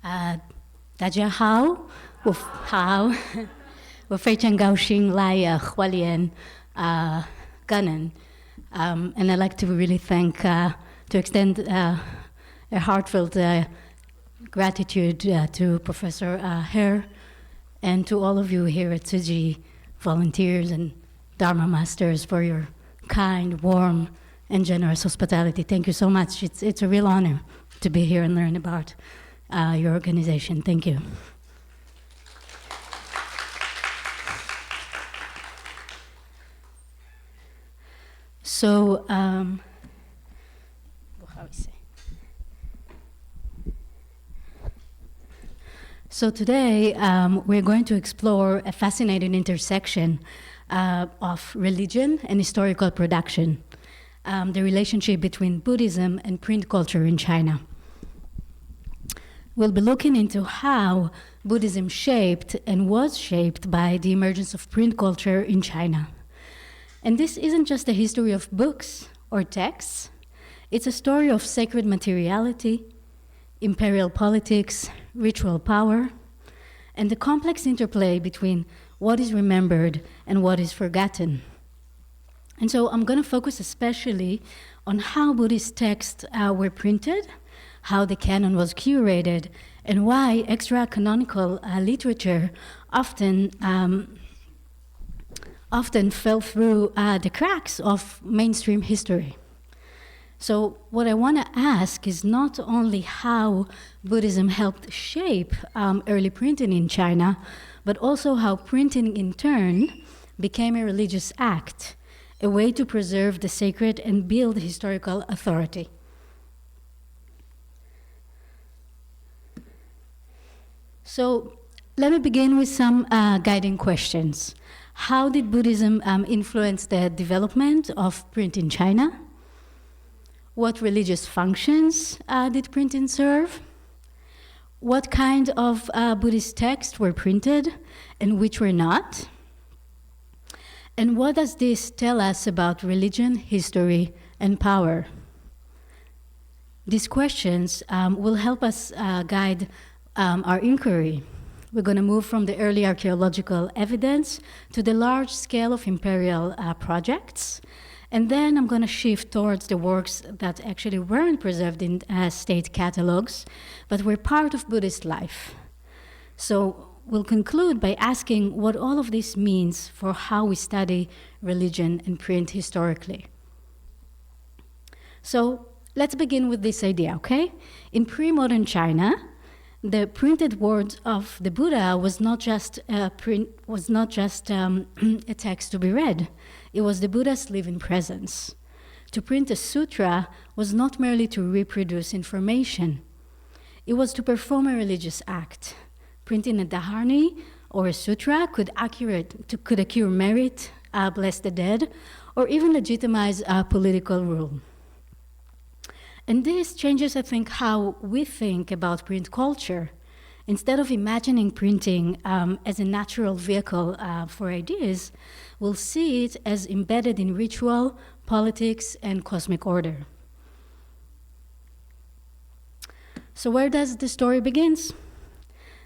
大家好，我非常高兴来花莲感恩 and I'd like to really to extend a heartfelt gratitude to Professor Hare and to all of you here at Tsuji, volunteers and Dharma masters, for your kind, warm, and generous hospitality. Thank you so much. It's a real honor to be here and learn about your organization. Thank you. So, So today we're going to explore a fascinating intersection of religion and historical production, the relationship between Buddhism and print culture in China. We'll be looking into how Buddhism shaped and was shaped by the emergence of print culture in China. And this isn't just a history of books or texts. It's a story of sacred materiality, imperial politics, ritual power, and the complex interplay between what is remembered and what is forgotten. And so I'm going to focus especially on how Buddhist texts were printed, how the canon was curated, and why extra-canonical literature often fell through the cracks of mainstream history. So what I want to ask is not only how Buddhism helped shape early printing in China, but also how printing in turn became a religious act, a way to preserve the sacred and build historical authority. So let me begin with some guiding questions. How did Buddhism influence the development of print in China? What religious functions did printing serve? What kind of Buddhist texts were printed and which were not? And what does this tell us about religion, history, and power? These questions will help us guide our inquiry. We're going to move from the early archaeological evidence to the large scale of imperial projects. And then I'm going to shift towards the works that actually weren't preserved in state catalogs, but were part of Buddhist life. So we'll conclude by asking what all of this means for how we study religion and print historically. So let's begin with this idea, okay? In pre-modern China, the printed words of the Buddha was not just a text to be read. It was the Buddha's living presence. To print a sutra was not merely to reproduce information. It was to perform a religious act. Printing a dharani or a sutra could accrue merit, bless the dead, or even legitimize political rule. And this changes, I think, how we think about print culture. Instead of imagining printing as a natural vehicle for ideas, we'll see it as embedded in ritual, politics, and cosmic order. So where does the story begin?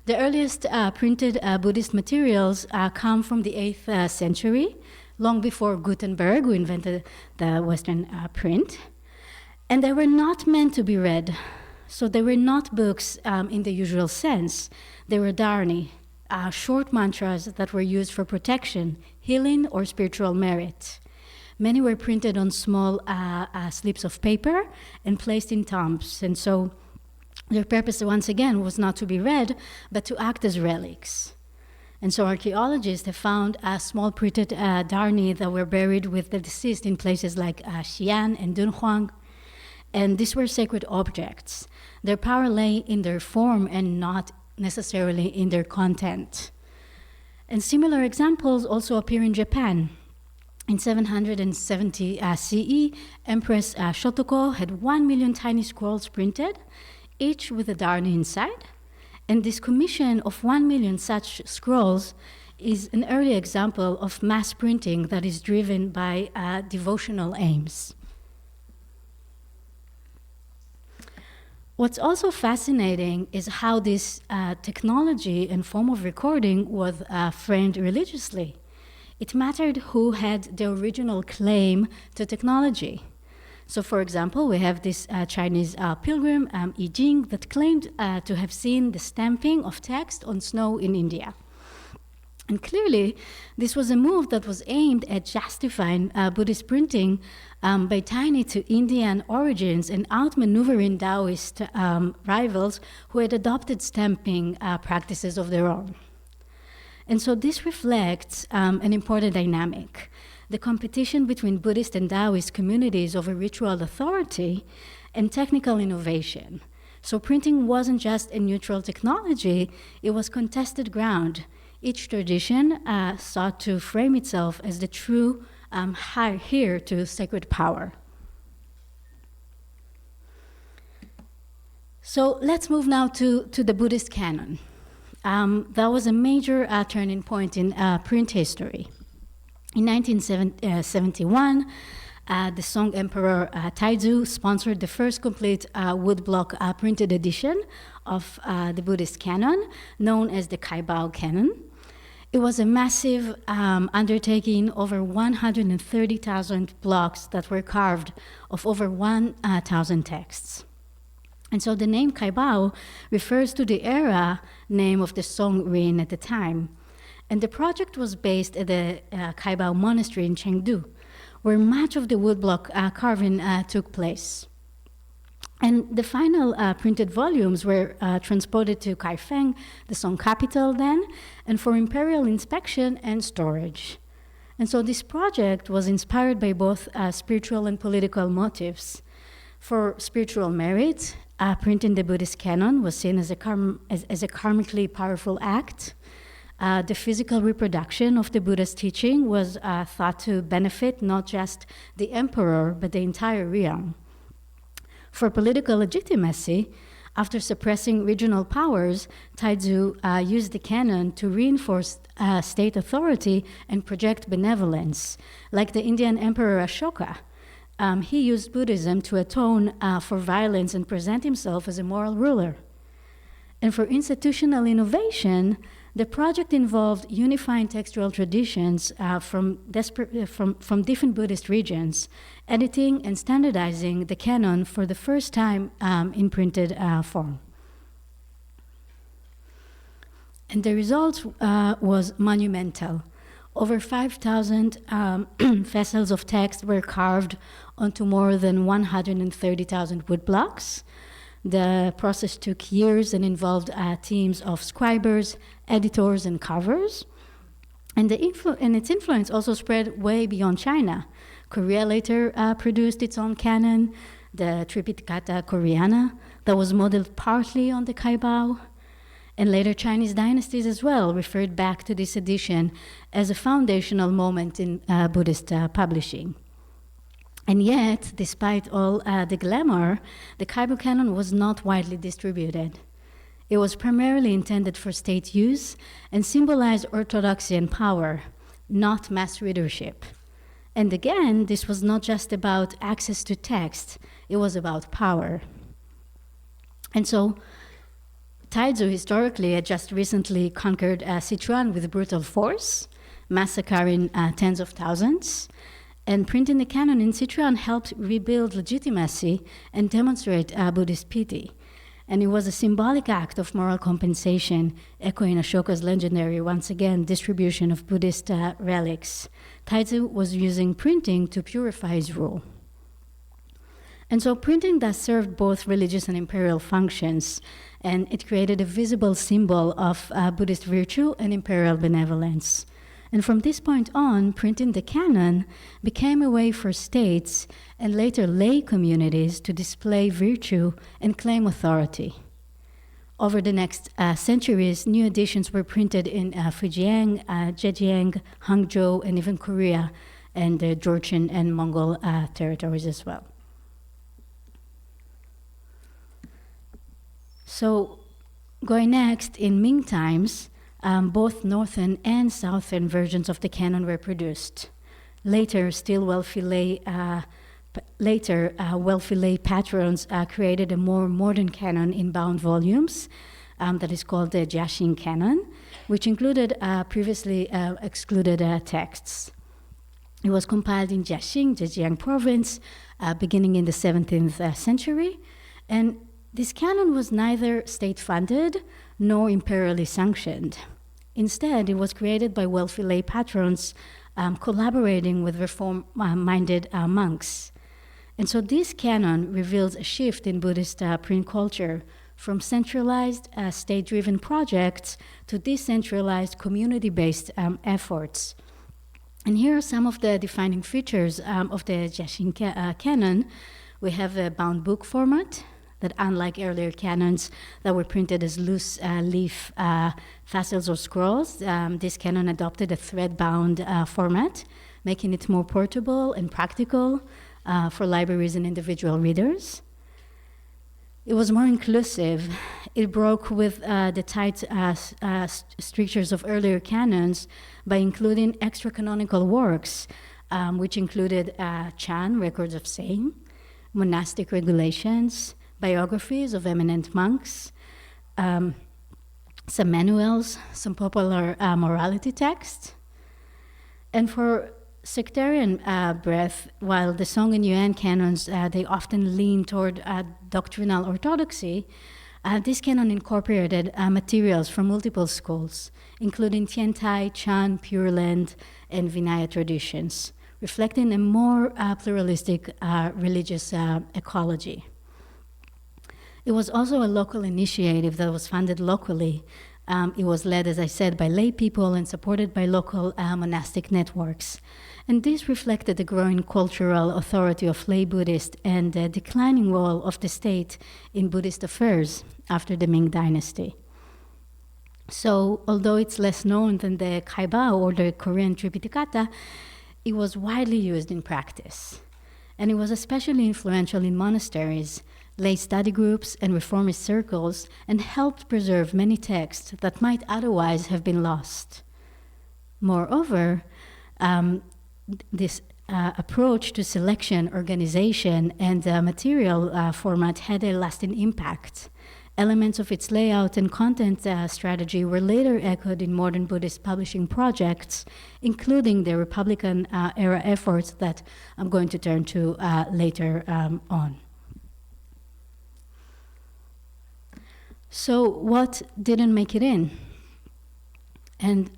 The earliest printed Buddhist materials come from the 8th century, long before Gutenberg, who invented the Western print. And they were not meant to be read. So they were not books in the usual sense. They were dharani, short mantras that were used for protection, healing, or spiritual merit. Many were printed on small slips of paper and placed in tombs. And so their purpose, once again, was not to be read, but to act as relics. And so archaeologists have found small printed dharani that were buried with the deceased in places like Xi'an and Dunhuang. And these were sacred objects. Their power lay in their form and not necessarily in their content. And similar examples also appear in Japan. In 770 CE, Empress Shotoko had 1 million tiny scrolls printed, each with a dharani inside. And this commission of 1 million such scrolls is an early example of mass printing that is driven by devotional aims. What's also fascinating is how this technology and form of recording was framed religiously. It mattered who had the original claim to technology. So, for example, we have this Chinese pilgrim, Yi Jing, that claimed to have seen the stamping of text on snow in India. And clearly, this was a move that was aimed at justifying Buddhist printing by tying it to Indian origins and outmaneuvering Taoist rivals who had adopted stamping practices of their own. And so this reflects an important dynamic: the competition between Buddhist and Taoist communities over ritual authority and technical innovation. So printing wasn't just a neutral technology, it was contested ground. Each tradition sought to frame itself as the true heir to sacred power. So let's move now to the Buddhist canon. That was a major turning point in print history. In 1971, the Song Emperor Taizu sponsored the first complete woodblock printed edition of the Buddhist canon, known as the Kaibao Canon. It was a massive undertaking, over 130,000 blocks that were carved of over 1,000 texts. And so the name Kaibao refers to the era name of the Song reign at the time. And the project was based at the Kaibao Monastery in Chengdu, where much of the woodblock carving took place. And the final printed volumes were transported to Kaifeng, the Song capital then, and for imperial inspection and storage. And so this project was inspired by both spiritual and political motives. For spiritual merit, printing the Buddhist canon was seen as a karmically powerful act. The physical reproduction of the Buddha's teaching was thought to benefit not just the emperor, but the entire realm. For political legitimacy, after suppressing regional powers, Taizu used the canon to reinforce state authority and project benevolence. Like the Indian Emperor Ashoka, he used Buddhism to atone for violence and present himself as a moral ruler. And for institutional innovation, the project involved unifying textual traditions from different Buddhist regions, editing and standardizing the canon for the first time in printed form. And the result was monumental. Over 5,000 vessels of text were carved onto more than 130,000 woodblocks. The process took years and involved teams of scribers, editors, and carvers. And its influence also spread way beyond China. Korea later produced its own canon, the Tripitaka Koreana, that was modeled partly on the Kaibao. And later Chinese dynasties as well referred back to this edition as a foundational moment in Buddhist publishing. And yet, despite all the glamour, the Kaibao canon was not widely distributed. It was primarily intended for state use and symbolized orthodoxy and power, not mass readership. And again, this was not just about access to text, it was about power. And so, Taizu historically had just recently conquered Sichuan with brutal force, massacring tens of thousands. And printing the canon in Sichuan helped rebuild legitimacy and demonstrate Buddhist piety. And it was a symbolic act of moral compensation, echoing Ashoka's legendary, once again, distribution of Buddhist relics. Taizu was using printing to purify his rule. And so printing thus served both religious and imperial functions, and it created a visible symbol of Buddhist virtue and imperial benevolence. And from this point on, printing the canon became a way for states and later lay communities to display virtue and claim authority. Over the next centuries, new editions were printed in Fujian, Zhejiang, Hangzhou, and even Korea, and the Georgian and Mongol territories as well. So, going next, in Ming times, both northern and southern versions of the canon were produced. Later, Stilwell Fillet Later, wealthy lay patrons created a more modern canon in bound volumes that is called the Jiaxing Canon, which included previously excluded texts. It was compiled in Jiaxing, Zhejiang province, beginning in the 17th century, and this canon was neither state-funded nor imperially sanctioned. Instead, it was created by wealthy lay patrons collaborating with reform-minded monks. And so this canon reveals a shift in Buddhist print culture from centralized state-driven projects to decentralized community-based efforts. And here are some of the defining features of the Jiaxing canon. We have a bound book format that, unlike earlier canons that were printed as loose leaf facets or scrolls, this canon adopted a thread-bound format, making it more portable and practical for libraries and individual readers. It was more inclusive. It broke with the tight strictures of earlier canons by including extra-canonical works, which included Chan, records of saying, monastic regulations, biographies of eminent monks, some manuals, some popular morality texts. And for sectarian breadth, while the Song and Yuan canons, they often lean toward doctrinal orthodoxy, this canon incorporated materials from multiple schools, including Tiantai, Chan, Pure Land, and Vinaya traditions, reflecting a more pluralistic religious ecology. It was also a local initiative that was funded locally. It was led, as I said, by lay people and supported by local monastic networks. And this reflected the growing cultural authority of lay Buddhists and the declining role of the state in Buddhist affairs after the Ming Dynasty. So, although it's less known than the Kaiba or the Korean Tripitaka, it was widely used in practice. And it was especially influential in monasteries, lay study groups, and reformist circles, and helped preserve many texts that might otherwise have been lost. Moreover, this approach to selection, organization, and material format had a lasting impact. Elements of its layout and content strategy were later echoed in modern Buddhist publishing projects, including the Republican-era efforts that I'm going to turn to later on. So what didn't make it in? And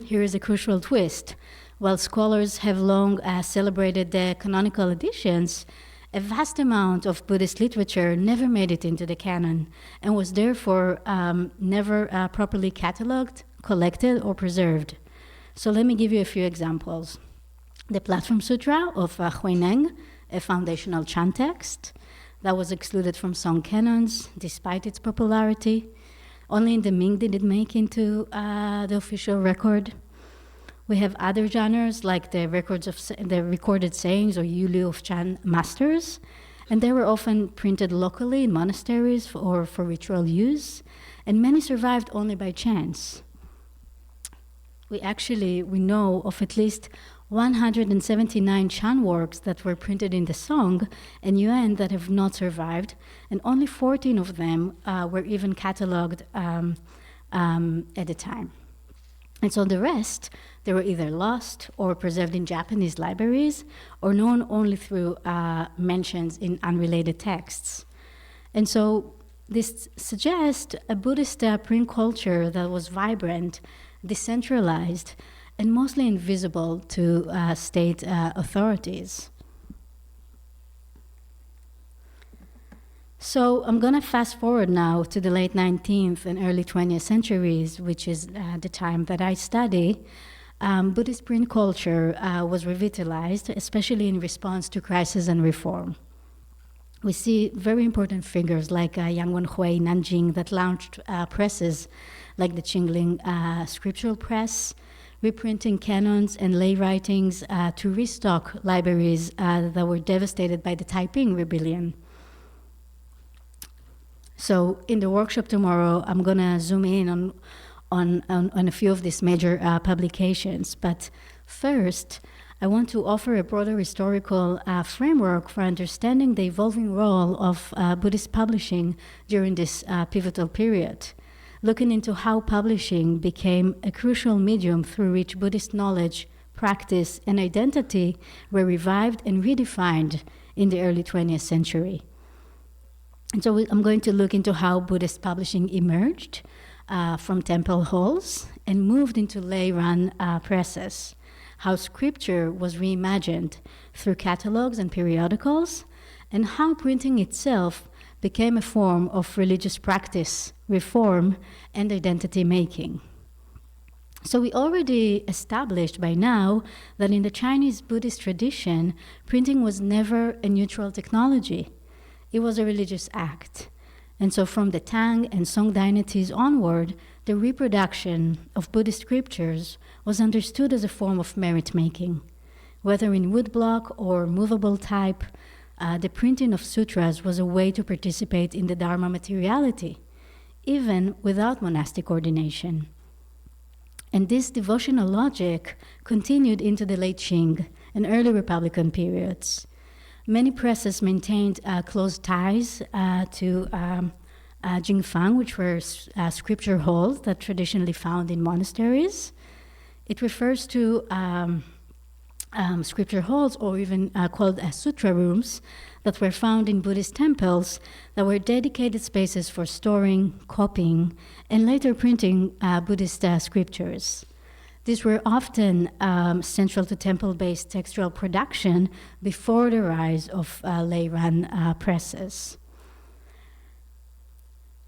here is a crucial twist. While scholars have long celebrated the canonical editions, a vast amount of Buddhist literature never made it into the canon and was therefore never properly cataloged, collected, or preserved. So let me give you a few examples. The Platform Sutra of Huineng, a foundational Chan text that was excluded from Song canons despite its popularity. Only in the Ming did it make into the official record. We have other genres like the recorded sayings or Yuli of Chan masters, and they were often printed locally in monasteries or for ritual use, and many survived only by chance. We know of at least 179 Chan works that were printed in the Song and Yuan that have not survived, and only 14 of them were even cataloged at the time. And so the rest, they were either lost or preserved in Japanese libraries or known only through mentions in unrelated texts. And so this suggests a Buddhist print culture that was vibrant, decentralized, and mostly invisible to state authorities. So I'm going to fast forward now to the late 19th and early 20th centuries, which is the time that I study. Buddhist print culture was revitalized, especially in response to crisis and reform. We see very important figures like Yang Wenhui, Nanjing, that launched presses like the Qingling Scriptural Press, reprinting canons and lay writings to restock libraries that were devastated by the Taiping Rebellion. So in the workshop tomorrow, I'm going to zoom in on a few of these major publications. But first, I want to offer a broader historical framework for understanding the evolving role of Buddhist publishing during this pivotal period, looking into how publishing became a crucial medium through which Buddhist knowledge, practice, and identity were revived and redefined in the early 20th century. And so I'm going to look into how Buddhist publishing emerged from temple halls and moved into lay-run presses, how scripture was reimagined through catalogs and periodicals, and how printing itself became a form of religious practice, reform, and identity making. So we already established by now that in the Chinese Buddhist tradition, printing was never a neutral technology. It was a religious act. And so from the Tang and Song dynasties onward, the reproduction of Buddhist scriptures was understood as a form of merit-making. Whether in woodblock or movable type, the printing of sutras was a way to participate in the Dharma materiality, even without monastic ordination. And this devotional logic continued into the late Qing and early Republican periods. Many presses maintained close ties to Jingfang, which were scripture halls that traditionally found in monasteries. It refers to scripture halls, or even called sutra rooms, that were found in Buddhist temples that were dedicated spaces for storing, copying, and later printing Buddhist scriptures. These were often central to temple-based textual production before the rise of lay-run presses.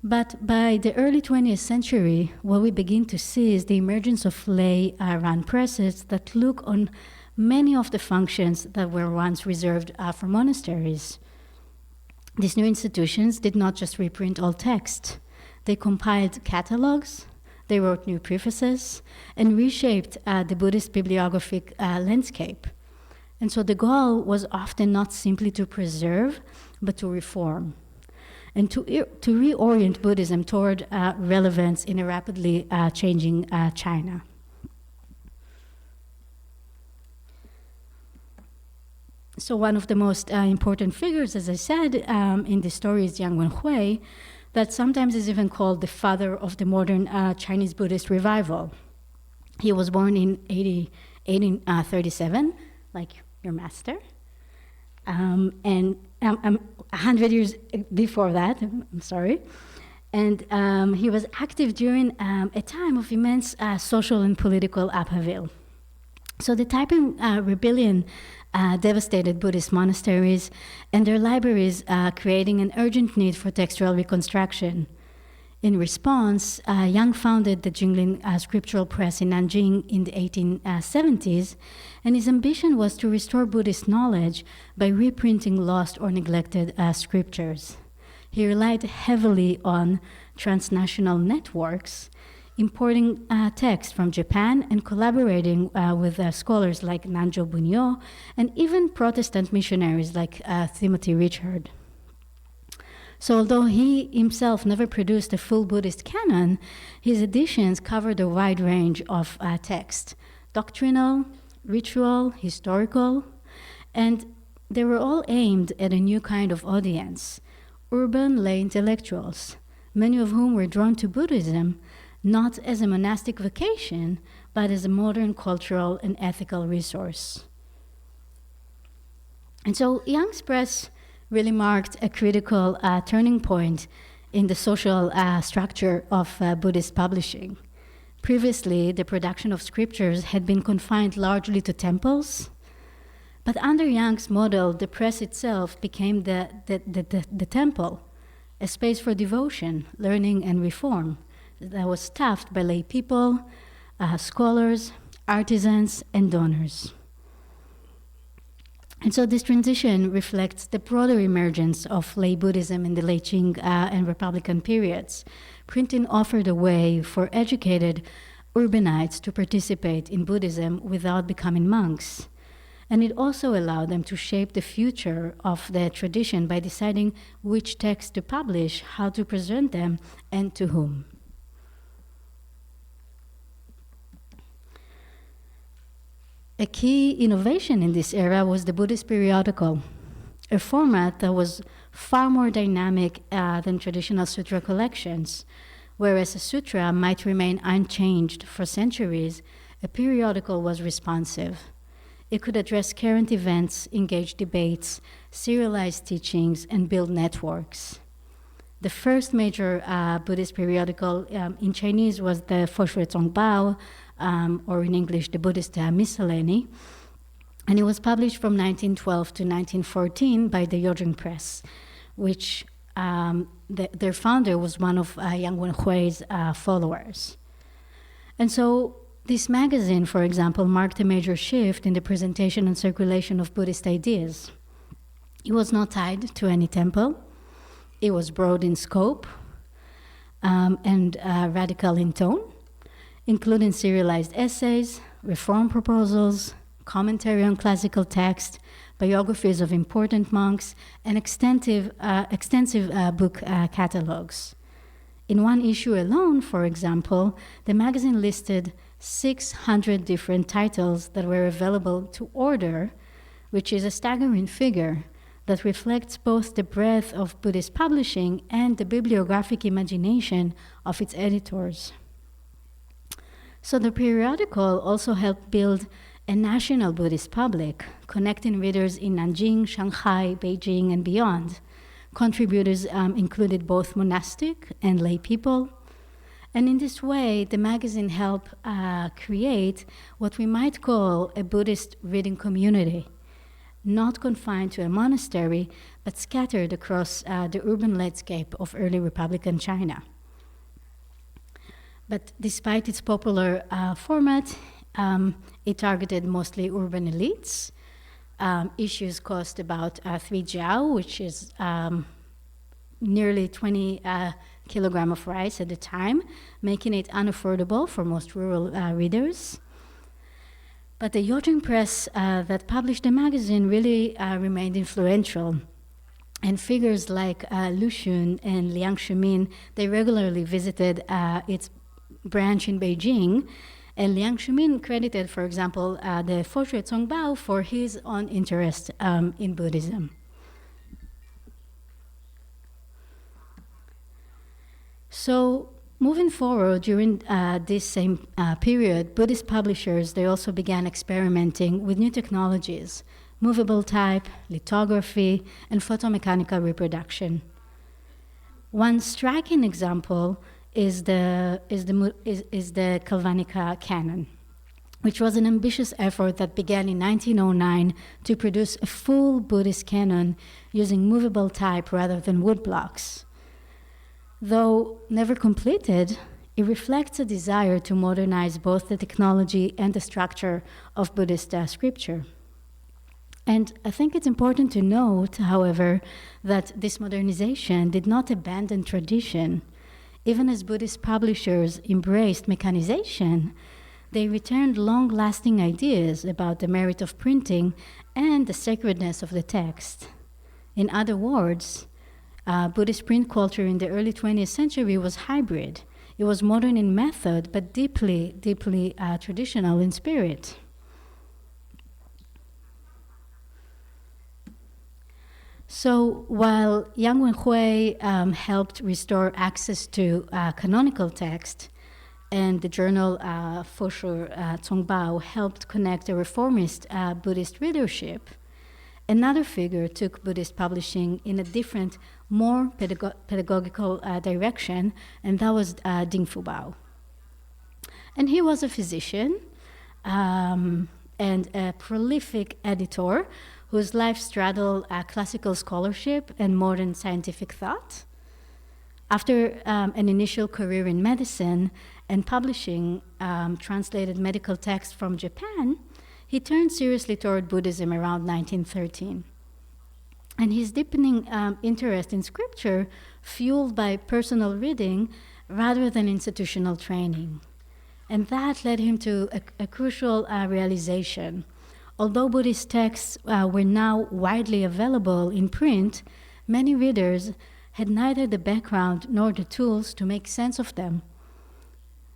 But by the early 20th century, what we begin to see is the emergence of lay-run presses that look on many of the functions that were once reserved for monasteries. These new institutions did not just reprint old text. They compiled catalogs, they wrote new prefaces, and reshaped the Buddhist bibliographic landscape. And so the goal was often not simply to preserve, but to reform, and to reorient Buddhism toward relevance in a rapidly changing China. So one of the most important figures, as I said, in the story is Yang Wenhui, that sometimes is even called the father of the modern Chinese Buddhist revival. He was born in 1837, like your master, and 100 years before that, I'm sorry. And he was active during a time of immense social and political upheaval. So the Taiping Rebellion devastated Buddhist monasteries and their libraries, creating an urgent need for textual reconstruction. In response, Yang founded the Jinglin Scriptural Press in Nanjing in the 1870s, and his ambition was to restore Buddhist knowledge by reprinting lost or neglected scriptures. He relied heavily on transnational networks, importing texts from Japan and collaborating with scholars like Nanzhou Bunyo and even Protestant missionaries like Timothy Richard. So although he himself never produced a full Buddhist canon, his editions covered a wide range of texts, doctrinal, ritual, historical, and they were all aimed at a new kind of audience, urban lay intellectuals, many of whom were drawn to Buddhism not as a monastic vocation, but as a modern cultural and ethical resource. And so Yang's press really marked a critical turning point in the social structure of Buddhist publishing. Previously, the production of scriptures had been confined largely to temples, but under Yang's model, the press itself became the temple, a space for devotion, learning, and reform that was staffed by lay people, scholars, artisans, and donors. And so this transition reflects the broader emergence of lay Buddhism in the late Qing and Republican periods. Printing offered a way for educated urbanites to participate in Buddhism without becoming monks. And it also allowed them to shape the future of the tradition by deciding which texts to publish, how to present them, and to whom. A key innovation in this era was the Buddhist periodical, a format that was far more dynamic than traditional sutra collections. Whereas a sutra might remain unchanged for centuries, a periodical was responsive. It could address current events, engage debates, serialize teachings, and build networks. The first major Buddhist periodical in Chinese was the Foshui Zongbao, or in English, the Buddhist Miscellany. And it was published from 1912 to 1914 by the Yojing Press, which their founder was one of Yang Wenhui's followers. And so this magazine, for example, marked a major shift in the presentation and circulation of Buddhist ideas. It was not tied to any temple. It was broad in scope and radical in tone, including serialized essays, reform proposals, commentary on classical text, biographies of important monks, and extensive book catalogs. In one issue alone, for example, the magazine listed 600 different titles that were available to order, which is a staggering figure that reflects both the breadth of Buddhist publishing and the bibliographic imagination of its editors. So the periodical also helped build a national Buddhist public, connecting readers in Nanjing, Shanghai, Beijing, and beyond. Contributors included both monastic and lay people. And in this way, the magazine helped create what we might call a Buddhist reading community, not confined to a monastery, but scattered across the urban landscape of early Republican China. But despite its popular format, it targeted mostly urban elites. Issues cost about 3 jiao, which is nearly 20 kilogram of rice at the time, making it unaffordable for most rural readers. But the Yojing Press that published the magazine really remained influential. And figures like Lu Xun and Liang Shimin, they regularly visited its branch in Beijing. And Liang Shimin credited, for example, the Foshui Zongbao for his own interest in Buddhism. So moving forward, during this same period, Buddhist publishers, they also began experimenting with new technologies, movable type, lithography, and photomechanical reproduction. One striking example is the Kalvanika canon, which was an ambitious effort that began in 1909 to produce a full Buddhist canon using movable type rather than wood blocks. Though never completed, it reflects a desire to modernize both the technology and the structure of Buddhist scripture. And I think it's important to note, however, that this modernization did not abandon tradition. Even as Buddhist publishers embraced mechanization, they returned long-lasting ideas about the merit of printing and the sacredness of the text. In other words, Buddhist print culture in the early 20th century was hybrid. It was modern in method, but deeply traditional in spirit. So while Yang Wenhui helped restore access to canonical text, and the journal Foshui Zongbao helped connect a reformist Buddhist readership, another figure took Buddhist publishing in a different, more pedagogical direction, and that was Ding Fubao. And he was a physician and a prolific editor whose life straddled classical scholarship and modern scientific thought. After an initial career in medicine and publishing translated medical texts from Japan, he turned seriously toward Buddhism around 1913. And his deepening interest in scripture fueled by personal reading rather than institutional training. And that led him to a crucial realization. Although Buddhist texts were now widely available in print, many readers had neither the background nor the tools to make sense of them.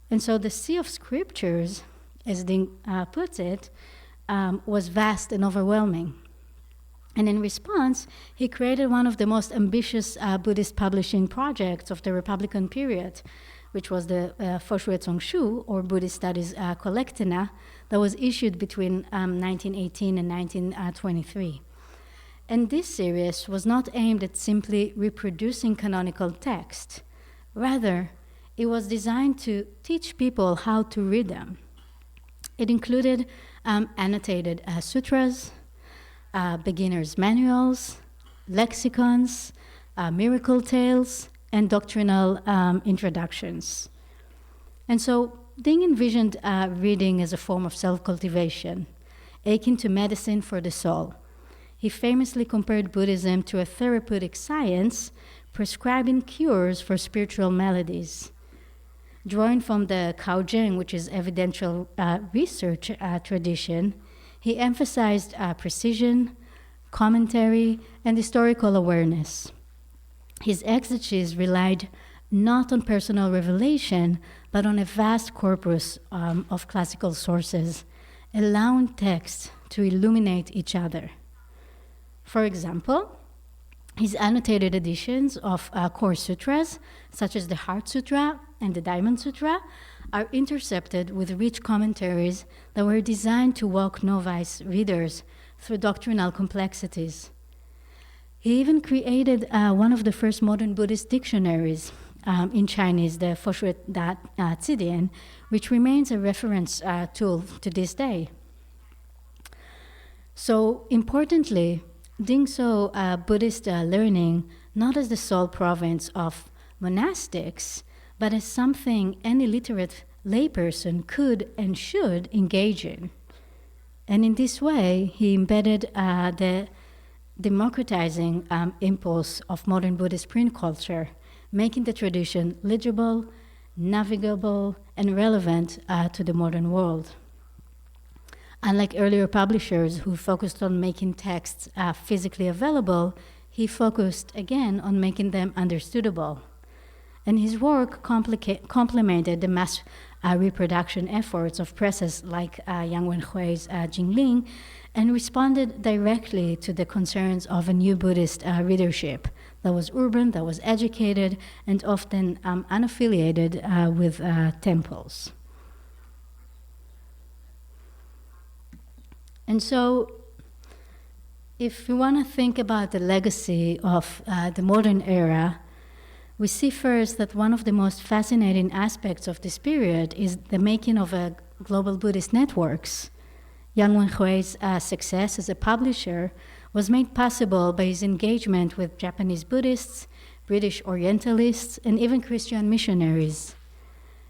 And so the sea of scriptures, as Ding puts it, was vast and overwhelming. And in response, he created one of the most ambitious Buddhist publishing projects of the Republican period, which was the Foshui Zongshu, or Buddhist Studies Collectina, that was issued between 1918 and 1923. And this series was not aimed at simply reproducing canonical text. Rather, it was designed to teach people how to read them. It included annotated sutras, beginners' manuals, lexicons, miracle tales, and doctrinal introductions. And so Ding envisioned reading as a form of self-cultivation, akin to medicine for the soul. He famously compared Buddhism to a therapeutic science prescribing cures for spiritual maladies. Drawing from the Kaozheng, which is evidential research tradition, he emphasized precision, commentary, and historical awareness. His exegesis relied not on personal revelation, but on a vast corpus of classical sources, allowing texts to illuminate each other. For example, his annotated editions of core sutras, such as the Heart Sutra and the Diamond Sutra, are intercepted with rich commentaries that were designed to walk novice readers through doctrinal complexities. He even created one of the first modern Buddhist dictionaries in Chinese, the Foshui Zidian, which remains a reference tool to this day. So importantly, Ding saw Buddhist learning not as the sole province of monastics, but as something any literate layperson could and should engage in. And in this way, he embedded the democratizing impulse of modern Buddhist print culture, making the tradition legible, navigable, and relevant to the modern world. Unlike earlier publishers who focused on making texts physically available, he focused again on making them understandable. And his work complemented the mass reproduction efforts of presses like Yang Wenhui's Jingling, and responded directly to the concerns of a new Buddhist readership that was urban, that was educated, and often unaffiliated with temples. And so, if we want to think about the legacy of the modern era, we see first that one of the most fascinating aspects of this period is the making of global Buddhist networks. Yang Wenhui's success as a publisher was made possible by his engagement with Japanese Buddhists, British Orientalists, and even Christian missionaries.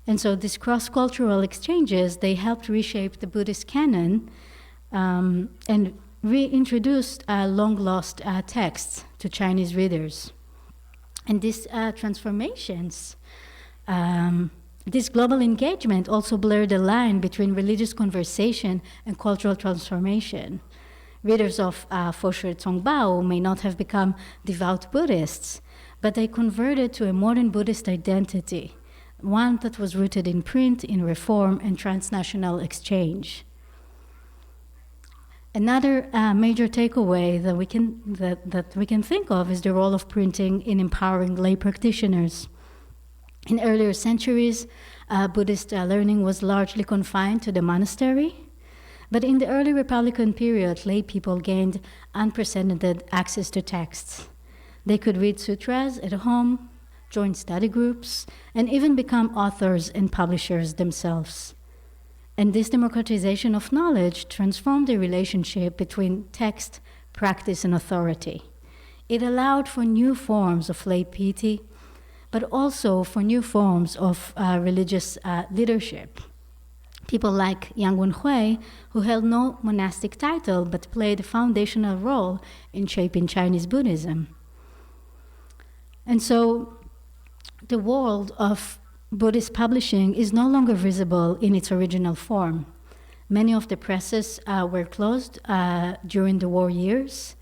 And so these cross-cultural exchanges, they helped reshape the Buddhist canon and reintroduced long-lost texts to Chinese readers. And these transformations, this global engagement also blurred the line between religious conversation and cultural transformation. Readers of Foshui Zongbao may not have become devout Buddhists, but they converted to a modern Buddhist identity, one that was rooted in print, in reform, and transnational exchange. Another major takeaway that we can think of is the role of printing in empowering lay practitioners. In earlier centuries, Buddhist learning was largely confined to the monastery, but in the early Republican period, lay people gained unprecedented access to texts. They could read sutras at home, join study groups, and even become authors and publishers themselves. And this democratization of knowledge transformed the relationship between text, practice, and authority. It allowed for new forms of lay piety, but also for new forms of religious leadership. People like Yang Wenhui, who held no monastic title but played a foundational role in shaping Chinese Buddhism. And so the world of Buddhist publishing is no longer visible in its original form. Many of the presses were closed during the war years.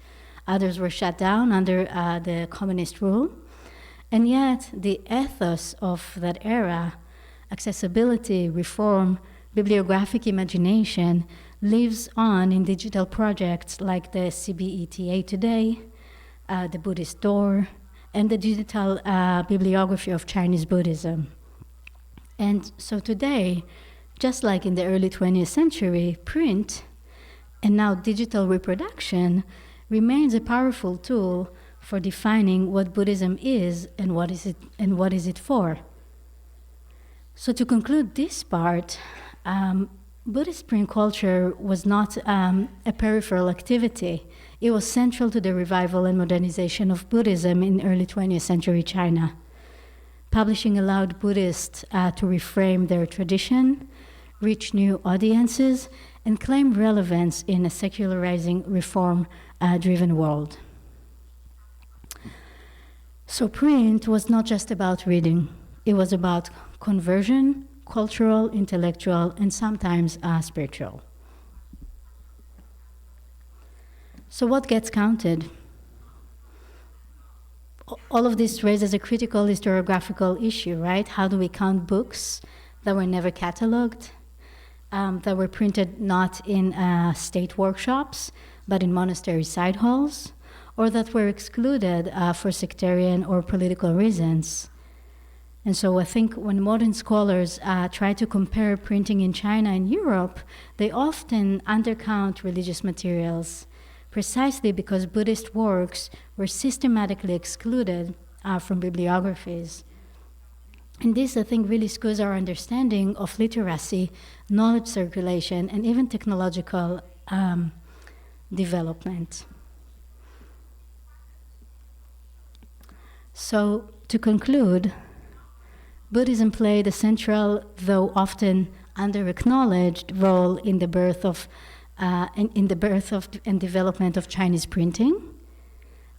Others were shut down under the communist rule. And yet, the ethos of that era, accessibility, reform, bibliographic imagination, lives on in digital projects like the CBETA Today, the Buddhist Door, and the digital bibliography of Chinese Buddhism. And so today, just like in the early 20th century, print and now digital reproduction remains a powerful tool for defining what Buddhism is and what is it for. So to conclude this part, Buddhist print culture was not a peripheral activity. It was central to the revival and modernization of Buddhism in early 20th century China. Publishing allowed Buddhists to reframe their tradition, reach new audiences, and claim relevance in a secularizing, reform-driven world. So print was not just about reading. It was about conversion, cultural, intellectual, and sometimes spiritual. So what gets counted? All of this raises a critical historiographical issue, right? How do we count books that were never cataloged, that were printed not in state workshops, but in monastery side halls, or that were excluded for sectarian or political reasons? And so I think when modern scholars try to compare printing in China and Europe, they often undercount religious materials, precisely because Buddhist works were systematically excluded from bibliographies. And this, I think, really skews our understanding of literacy, knowledge circulation, and even technological development. So, to conclude, Buddhism played a central, though often under-acknowledged, role in the birth of and development of Chinese printing.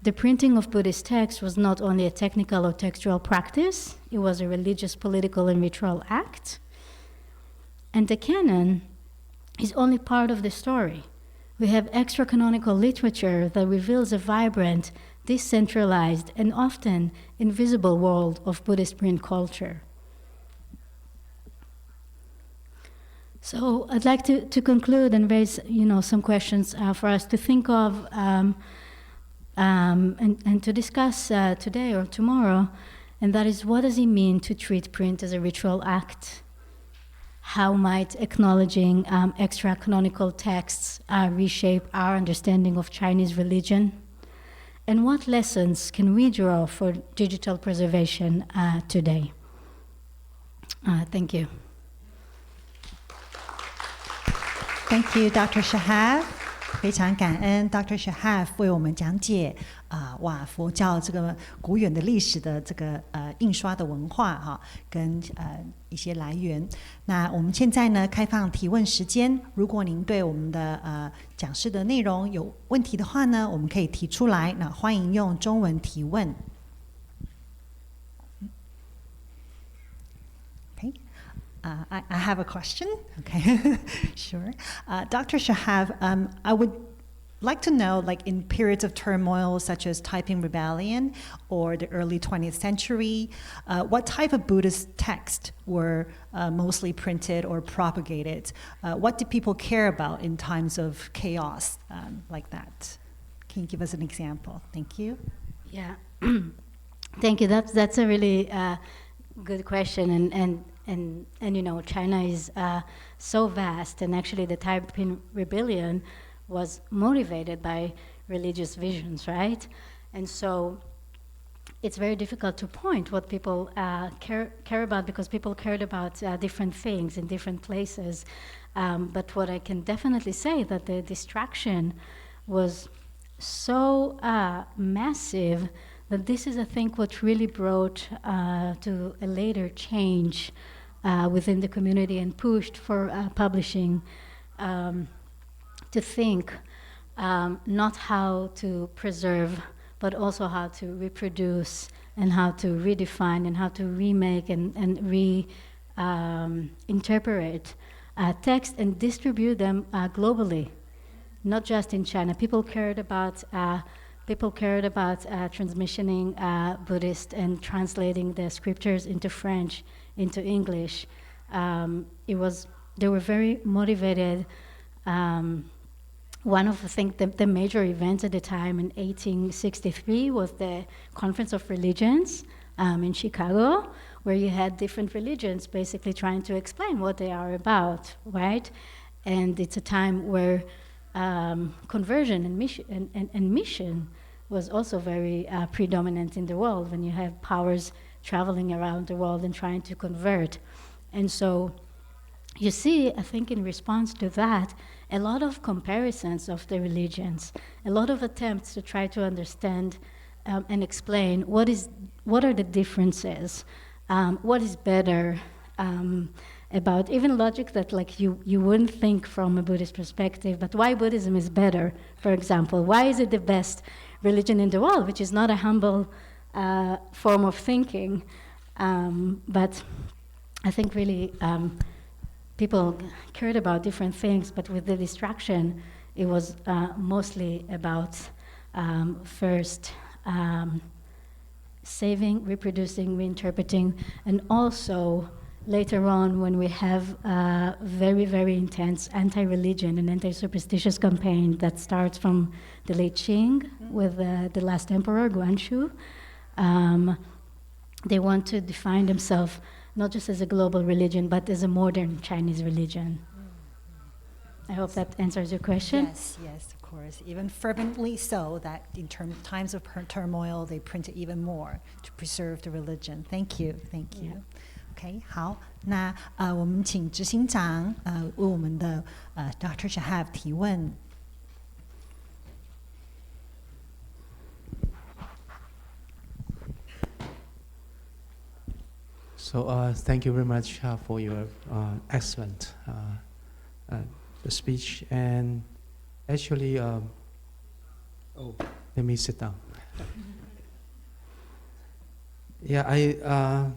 The printing of Buddhist texts was not only a technical or textual practice, it was a religious, political, and ritual act. And the canon is only part of the story. We have extra-canonical literature that reveals a vibrant, decentralized, and often invisible world of Buddhist print culture. So I'd like to conclude and raise, some questions for us to think of and to discuss today or tomorrow, and that is, what does it mean to treat print as a ritual act? How might acknowledging extra-canonical texts reshape our understanding of Chinese religion? And what lessons can we draw for digital preservation today? Thank you. Thank you, Dr. Shahaf. 非常感恩 Dr. Shahaf 为我们讲解佛教这个古远的历史的这个印刷的文化跟一些来源。那我们现在呢开放提问时间，如果您对我们的讲师的内容有问题的话呢，我们可以提出来。那欢迎用中文提问。I have a question. Okay, sure. Dr. Shahaf, I would like to know, like in periods of turmoil such as Taiping Rebellion or the early 20th century, what type of Buddhist texts were mostly printed or propagated? What did people care about in times of chaos like that? Can you give us an example? Thank you. Yeah, thank you. That's a really good question, and China is so vast, and actually the Taiping Rebellion was motivated by religious visions, right? And so it's very difficult to point what people care about, because people cared about different things in different places. But what I can definitely say that the distraction was so massive that this is, I think, what really brought to a later change within the community and pushed for publishing to think not how to preserve, but also how to reproduce and how to redefine and how to remake and reinterpret text and distribute them globally, not just in China. People cared about transmissioning Buddhist and translating the scriptures into French, into English. They were very motivated One of the major events at the time in 1863 was the Conference of Religions in Chicago, where you had different religions basically trying to explain what they are about, right? And it's a time where conversion and mission was also very predominant in the world, when you have powers traveling around the world and trying to convert. And so you see, I think in response to that, a lot of comparisons of the religions, a lot of attempts to try to understand and explain what are the differences, what is better, about even logic that like you wouldn't think from a Buddhist perspective, but why Buddhism is better, for example. Why is it the best religion in the world, which is not a humble form of thinking, but I think really people cared about different things, but with the distraction, it was mostly about first saving, reproducing, reinterpreting, and also later on when we have very, very intense anti-religion and anti-superstitious campaign that starts from the late Qing with the last emperor, Guangxu. They want to define themselves not just as a global religion, but as a modern Chinese religion. I hope that answers your question. Yes, of course. Even fervently so, that in times of turmoil, they print it even more to preserve the religion. Thank you. Yeah. OK， 好，那我们请执行长为我们的Dr. Shahaf 提问。So thank you very much for your excellent speech. And actually, let me sit down. Yeah,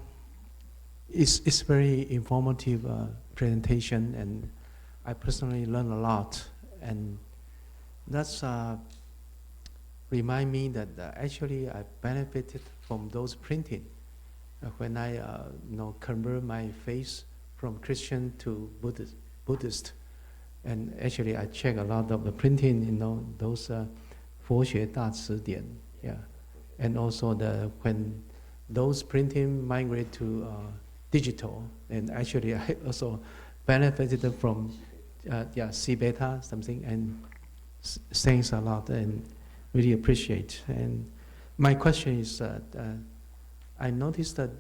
it's very informative presentation, and I personally learned a lot. And that's remind me that actually I benefited from those printing. When I convert my faith from Christian to Buddhist, and actually I check a lot of the printing, those 佛学大辞典, yeah, and also when those printing migrate to digital, and actually I also benefited from C beta something, and thanks a lot and really appreciate. And my question is I noticed that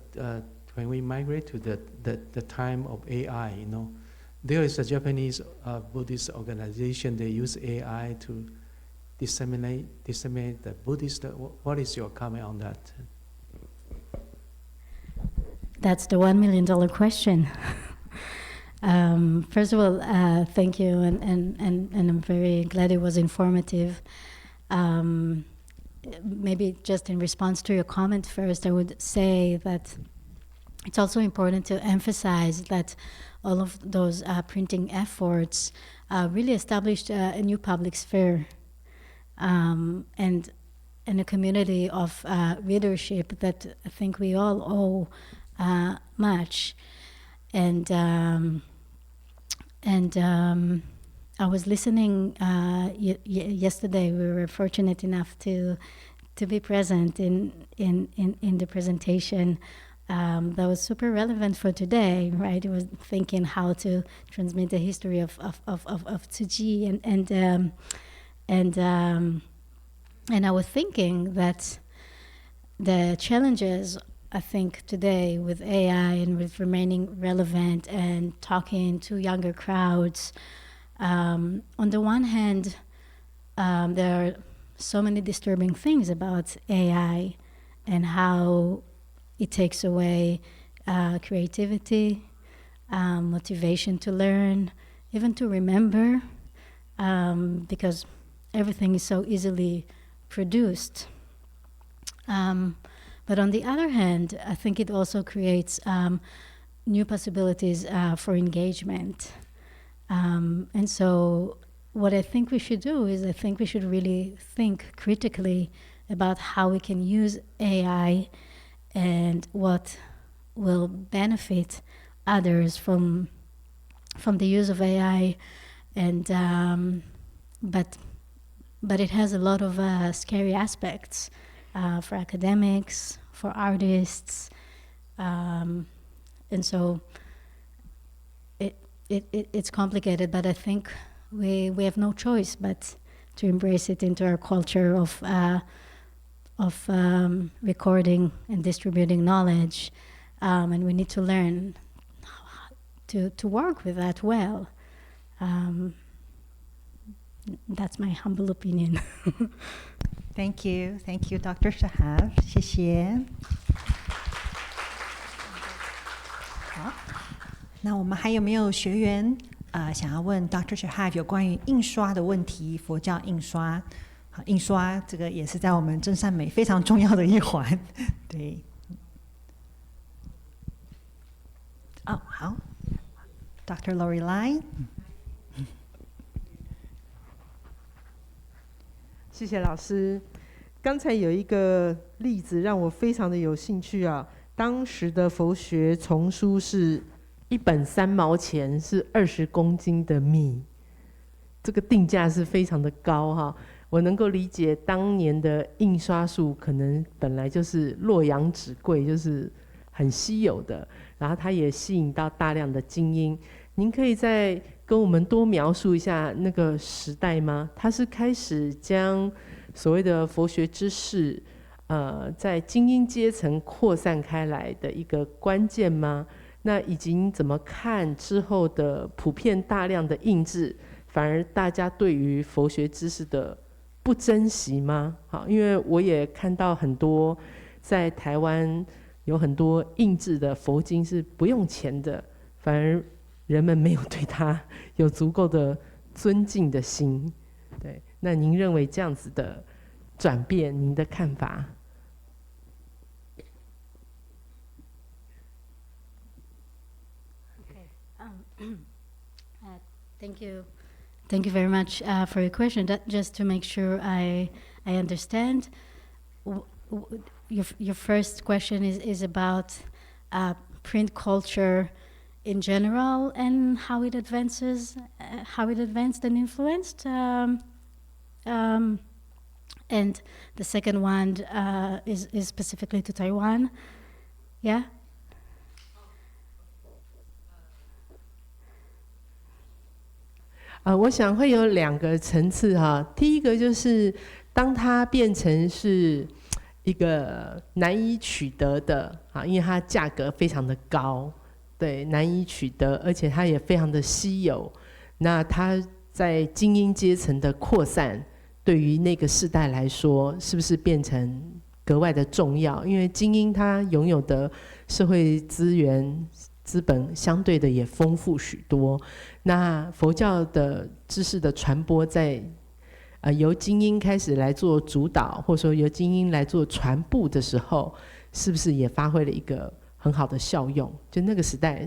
when we migrate to the time of AI, there is a Japanese Buddhist organization. They use AI to disseminate the Buddhist. What is your comment on that? That's the $1 million question. First of all, thank you, and I'm very glad it was informative. Maybe just in response to your comment first, I would say that it's also important to emphasize that all of those printing efforts really established a new public sphere and a community of readership that I think we all owe much. And I was listening yesterday. We were fortunate enough to be present in the presentation. That was super relevant for today, right? It was thinking how to transmit the history of Tzu Chi, and I was thinking that the challenges, I think, today with AI and with remaining relevant and talking to younger crowds. On the one hand, there are so many disturbing things about AI and how it takes away creativity, motivation to learn, even to remember, because everything is so easily produced. But on the other hand, I think it also creates new possibilities for engagement. And so what I think we should do is I think we should really think critically about how we can use AI and what will benefit others from the use of AI and but it has a lot of scary aspects for academics, for artists, and so it's complicated. But I think we have no choice but to embrace it into our culture of recording and distributing knowledge, and we need to learn to work with that well. That's my humble opinion. Thank you, Dr. Shahaf. 谢谢。好，那我们还有没有学员想要问 Dr. Shahaf 有关于印刷的问题？佛教印刷，好，印刷这个也是在我们真善美非常重要的一环。对。哦，好 ，Dr. Lorelei。谢谢老师。刚才有一个例子让我非常的有兴趣啊。当时的佛学丛书是1本3毛钱，是20公斤的米，这个定价是非常的高哈。我能够理解当年的印刷术可能本来就是洛阳纸贵，就是很稀有的，然后它也吸引到大量的精英。您可以再跟我们多描述一下那个时代吗？它是开始将所谓的佛学知识，在精英阶层扩散开来的一个关键吗？那以及您怎么看之后的普遍大量的印制，反而大家对于佛学知识的不珍惜吗？好，因为我也看到很多在台湾有很多印制的佛经是不用钱的，反而人们没有对他有足够的尊敬的心。对，那您认为这样子的转变，您的看法Thank you very much for your question. Just to make sure I understand, your first question is about print culture in general and how it advanced and influenced. And the second one is specifically to Taiwan. Yeah? 我想会有2个层次哈。第一个就是当它变成是一个难以取得的啊，因为它价格非常的高，对，难以取得，而且它也非常的稀有。那它在精英阶层的扩散，对于那个世代来说，是不是变成格外的重要？因为精英他拥有的社会资源、资本相对的也丰富许多。那佛教的知识的传播在由精英开始来做主导，或者说由精英来做传播的时候，是不是也发挥了一个很好的效用？就那个时代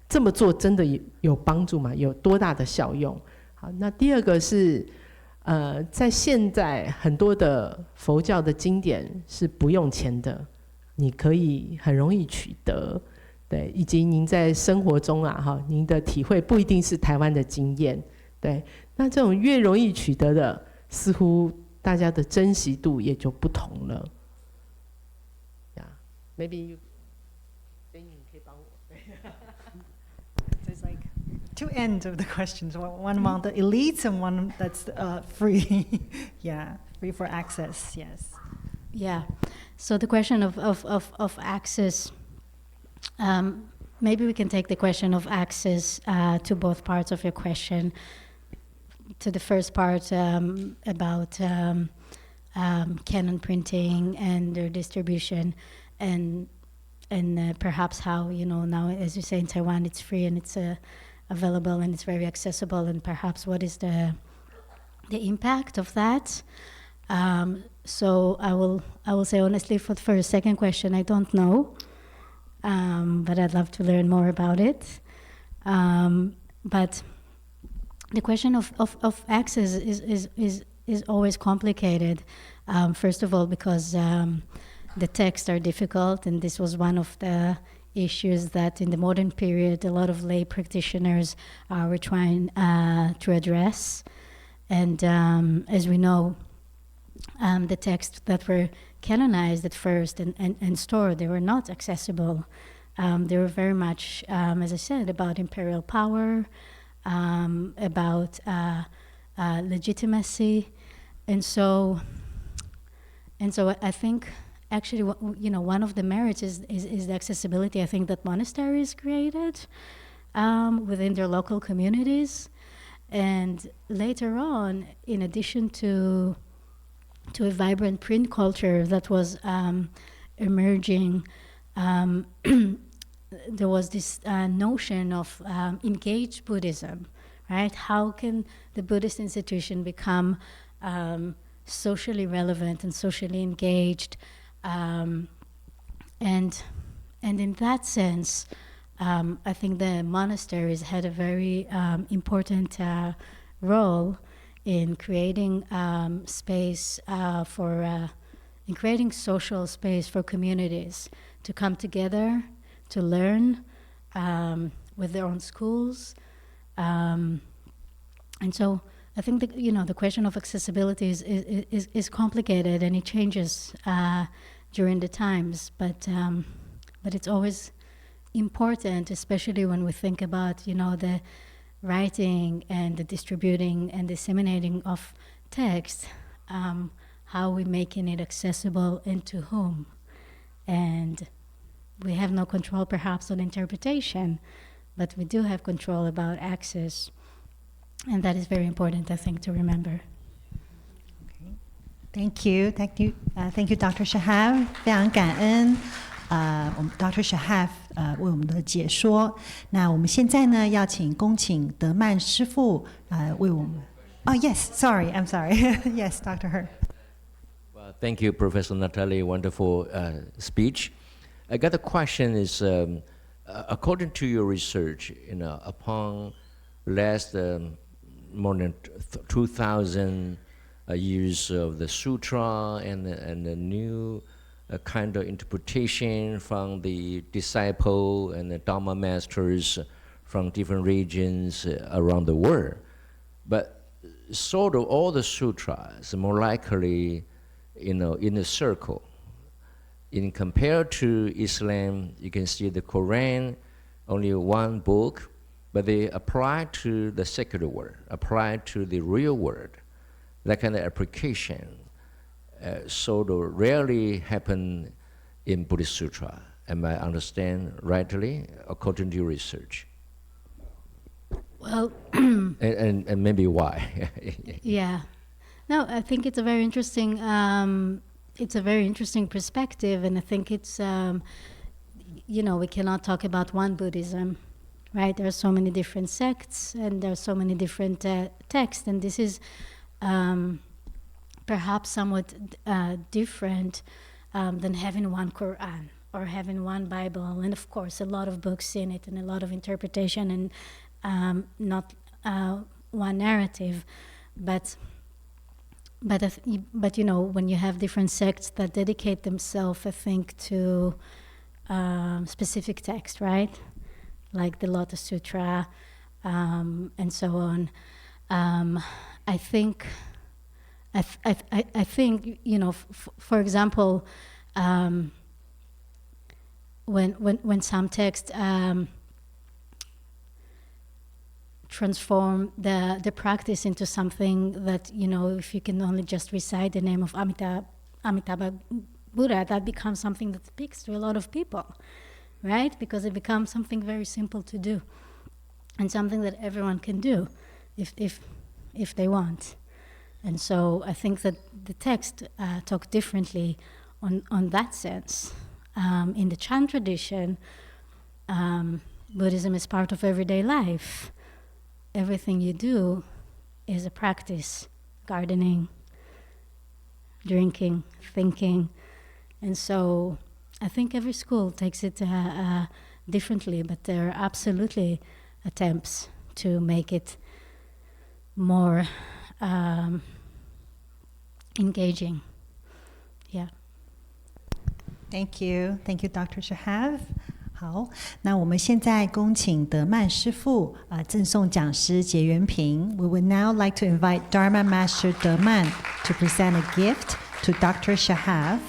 这么做真的有帮助吗？有多大的效用？好，那第二个是在现在很多的佛教的经典是不用钱的，你可以很容易取得。对，以及您在生活中您的体会不一定是台湾的经验。对，那这种越容易取得的，似乎大家的珍惜度也就不同了。Maybe you， 你可以帮我。There's like 2 ends of the questions. One among the elites and one that's free. Yeah, free for access. Yes. Yeah. So the question of access. Maybe we can take the question of access to both parts of your question. To the first part about canon printing and their distribution, and perhaps how, now, as you say, in Taiwan it's free and it's available and it's very accessible, and perhaps what is the impact of that. So I will say honestly, for the second question, I don't know. But I'd love to learn more about it. But the question of access is always complicated. First of all, because the texts are difficult, and this was one of the issues that in the modern period a lot of lay practitioners were trying to address. And as we know, the texts that were canonized at first and stored, they were not accessible. They were very much, as I said, about imperial power, about legitimacy. And so I think actually, one of the merits is the accessibility. I think that monasteries created within their local communities. And later on, in addition to a vibrant print culture that was emerging, there was this notion of engaged Buddhism, right? How can the Buddhist institution become socially relevant and socially engaged? And in that sense, I think the monasteries had a very important role in creating space in creating social space for communities to come together, to learn with their own schools. And so I think that, the question of accessibility is complicated, and it changes during the times, but it's always important, especially when we think about, the writing and the distributing and disseminating of text, how we're making it accessible and to whom. And we have no control perhaps on interpretation, but we do have control about access. And that is very important, I think, to remember. Okay. Thank you, Dr. Shahaf. 非常感恩我们 Dr. Shahaf 为我们的解说。那我们现在呢，要恭请德曼师父为我们。Oh yes, sorry, I'm sorry. Yes, Dr. He. Well, thank you, Professor Nataly. Wonderful speech. I got a question is, according to your research, upon last more than 2,000 years of the sutra and the new kind of interpretation from the disciple and the Dharma masters from different regions around the world. But sort of all the sutras more likely, in a circle. In compared to Islam, you can see the Quran, only one book, but they apply to the secular world, apply to the real world. That kind of application sort of rarely happen in Buddhist Sutra. Am I understand rightly, according to your research? Well, and maybe why? Yeah. No, I think it's a very interesting perspective, and I think it's we cannot talk about one Buddhism, right? There are so many different sects, and there are so many different texts, and this is perhaps somewhat different than having one Quran or having one Bible, and of course a lot of books in it and a lot of interpretation, and not one narrative, but when you have different sects that dedicate themselves, I think, to specific text, right? Like the Lotus Sutra, and so on. I think, for example, when some texts transform the practice into something that, if you can only just recite the name of Amitabha Buddha, that becomes something that speaks to a lot of people, right? Because it becomes something very simple to do and something that everyone can do if they want. And so I think that the text talk differently on that sense. In the Chan tradition, Buddhism is part of everyday life. Everything you do is a practice: gardening, drinking, thinking. And so I think every school takes it differently, but there are absolutely attempts to make it more engaging. Yeah. Thank you, Dr. Shahaf. 好，那我们现在恭请德曼师父赠送讲师结缘品。We would now like to invite Dharma Master Deman to present a gift to Dr. Shahaf。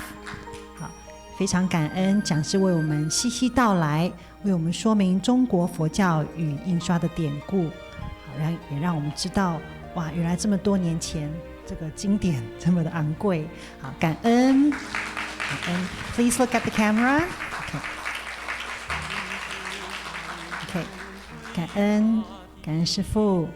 好，非常感恩讲师为我们细细道来，为我们说明中国佛教与印刷的典故，好，也让我们知道，哇，原来这么多年前这个经典这么的昂贵。好，感恩，感恩。Please look at the camera。OK， 感恩师父。